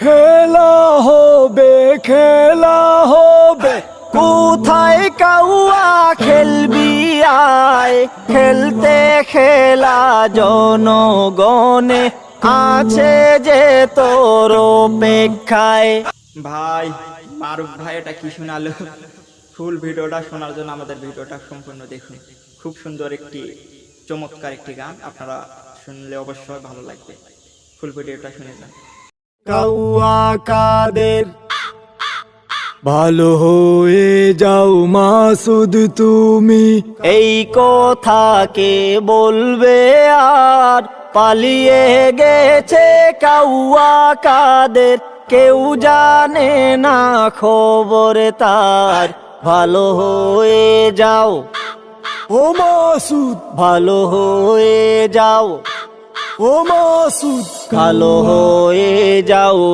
খেলা হবে খেলা হবে, কোথায় কাউয়া খেলবি আয়, খেলতে খেলা জনগণে আছে যে তোর অপেক্ষায়। ভাই মারুফ ভাই এটা কি শোনালো। ফুল ভিডিওটা শোনার জন্য আমাদের ভিডিওটা সম্পূর্ণ দেখুন। খুব সুন্দর একটি চমৎকার একটি গান, আপনারা শুনলে অবশ্যই ভালো লাগবে। ফুল ভিডিওটা শুনে যান। কাউয়া কাদের ভালো হয়ে যাও মাসুদ তুমি, এই কথা কে বলবে আর, পালিয়ে গেছে কাউয়া কাদের, কেউ জানে না খবর তার। ভালো হয়ে যাও ও মাসুদ, ভালো হয়ে যাও, ও মাসুদ, ভালো হয়ে যাও।